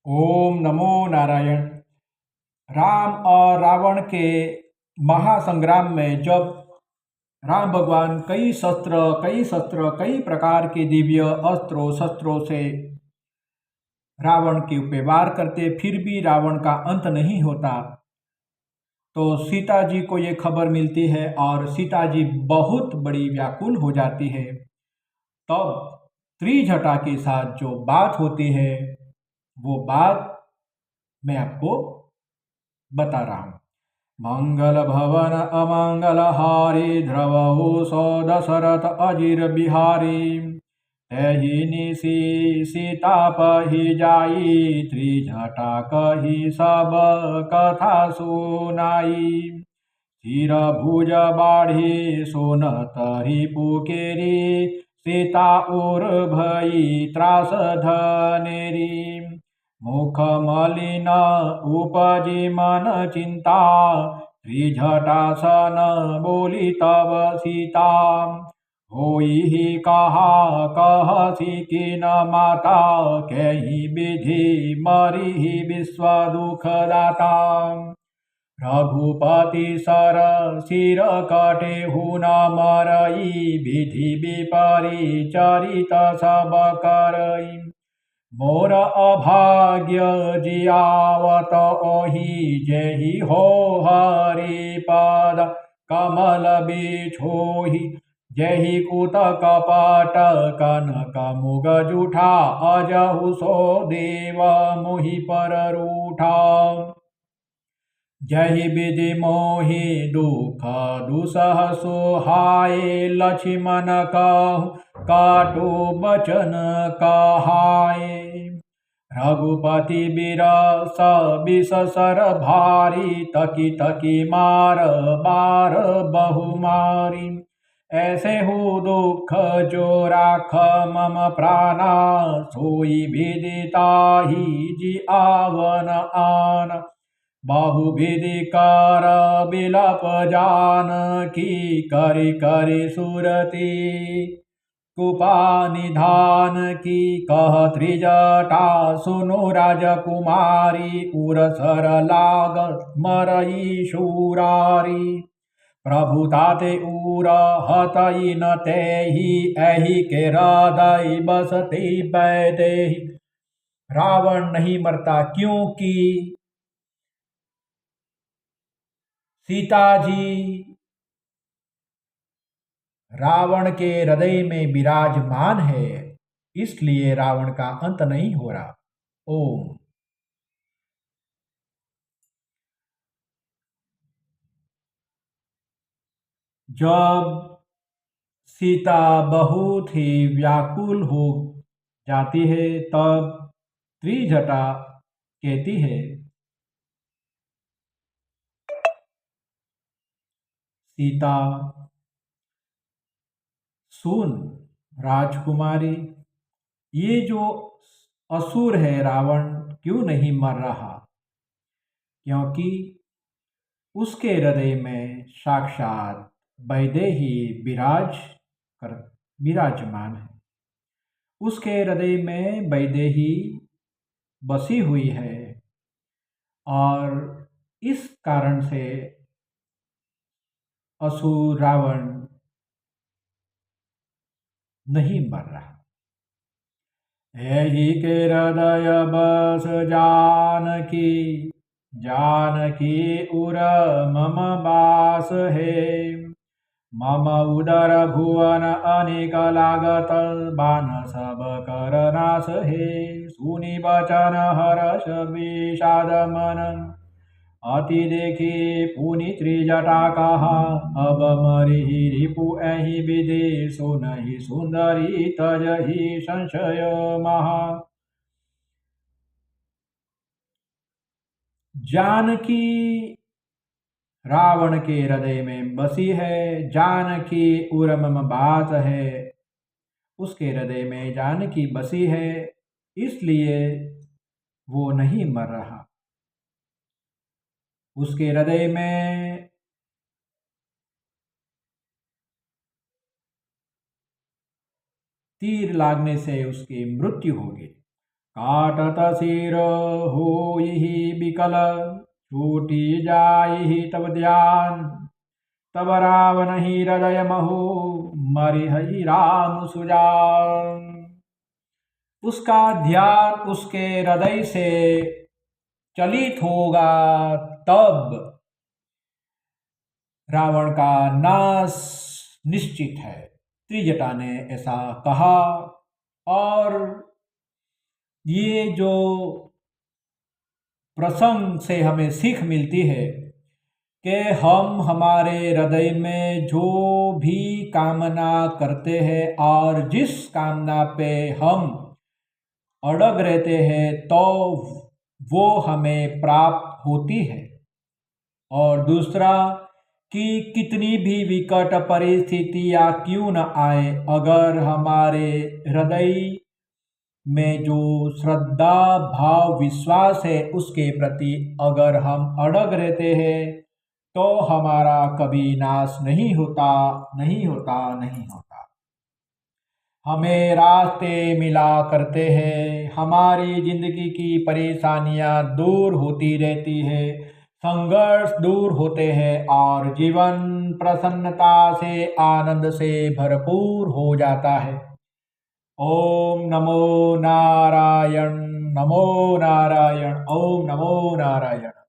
ओम नमो नारायण। राम और रावण के महासंग्राम में जब राम भगवान कई प्रकार के दिव्य अस्त्रों शस्त्रों से रावण के ऊपर वार करते, फिर भी रावण का अंत नहीं होता, तो सीता जी को ये खबर मिलती है और सीता जी बहुत बड़ी व्याकुल हो जाती है। तब त्रिजटा के साथ जो बात होती है वो बात मैं आपको बता रहा हूँ। मंगल भवन अमंगल हारी ध्रुवहु सौ दशरथ अजीर बिहारी। तहि निशि सीता पहि जाई त्रिजटा कही सब कथा सुनाई। सिर भुज बाढ़ी सोनत रिपु केरी सीता उर भई त्रास धनेरी। मुख मलिन उपजी मन चिंता त्रिजटासन बोली तब सीता। होई कहा कहसी कि न माता कहीं विधि मरी विश्व दुख दाता। रघुपति सर सिर कटे हुन मरई विधि विपरी चरित सब करई। मोर अभाग्य जियावत ओहि जेहि हो हरि पद कमल बिछोहि। जेहि कुत कपट कनक मुग जूठा अजहु सो देव मोहि पर रूठा। जहि विधि मोहि दुख दुसह सोहाय लक्ष्मण कहु काटो बचन कहाय। रघुपति बिरस विष सर भारी तकी तकी मार बार बहु मारी। ऐसे हो दुख जो राख मम प्राणा सोई विदिताहि जी आवन आन। बहुविधि कर बिलप जानकी करि करि सुरती। कुपा निधान की कह त्रिजटा सुनो राजकुमारी। उरसर लागत मरई शूरारी। प्रभु ताते उर हतई न तेहि एहि के हृदय बसती बैदेहि। रावण नहीं मरता क्योंकि सीता जी रावण के हृदय में विराजमान है, इसलिए रावण का अंत नहीं हो रहा। ओम। जब सीता बहुत ही व्याकुल हो जाती है तब त्रिजटा कहती है, सीता सुन राजकुमारी, ये जो असुर है रावण क्यों नहीं मर रहा? क्योंकि उसके हृदय में साक्षात वैदेही कर विराजमान है। उसके हृदय में वैदेही बसी हुई है और इस कारण से असुर रावण नहीं मर रहा। यही के हृदय बस जानकी जानकी उर मम बास है। मम उदर भुवन अनेक लागत बान सब कर नाश है। सुनि बचन हर्ष विषाद मन अति देखी पुनि त्रिजटा कहा। अब मरिहि रिपु एहि विधि सुनहि सुंदरी तजहि संशय महा। जानकी रावण के हृदय में बसी है, जानकी उरमम बास है, उसके हृदय में जानकी बसी है, इसलिए वो नहीं मर रहा। उसके हृदय में तीर लागने से उसकी मृत्यु होगी। काटत सिर होइहि बिकल, छूटी जाइहि तब ध्यान। तब रावण ही हृदय महु, मरिहि राम सुजान। उसका ध्यान उसके हृदय से चलित होगा, तब रावण का नाश निश्चित है। त्रिजटा ने ऐसा कहा। और ये जो प्रसंग से हमें सीख मिलती है कि हम हमारे हृदय में जो भी कामना करते हैं और जिस कामना पे हम अड़ग रहते हैं, तो वो हमें प्राप्त होती है। और दूसरा कि कितनी भी विकट परिस्थितियां क्यों न आए, अगर हमारे हृदय में जो श्रद्धा भाव विश्वास है उसके प्रति अगर हम अड़ग रहते हैं, तो हमारा कभी नाश नहीं होता, नहीं होता, नहीं होता। हमें रास्ते मिला करते हैं, हमारी जिंदगी की परेशानियां दूर होती रहती है, संघर्ष दूर होते हैं और जीवन प्रसन्नता से आनंद से भरपूर हो जाता है। ओम नमो नारायण, नमो नारायण, ओम नमो नारायण।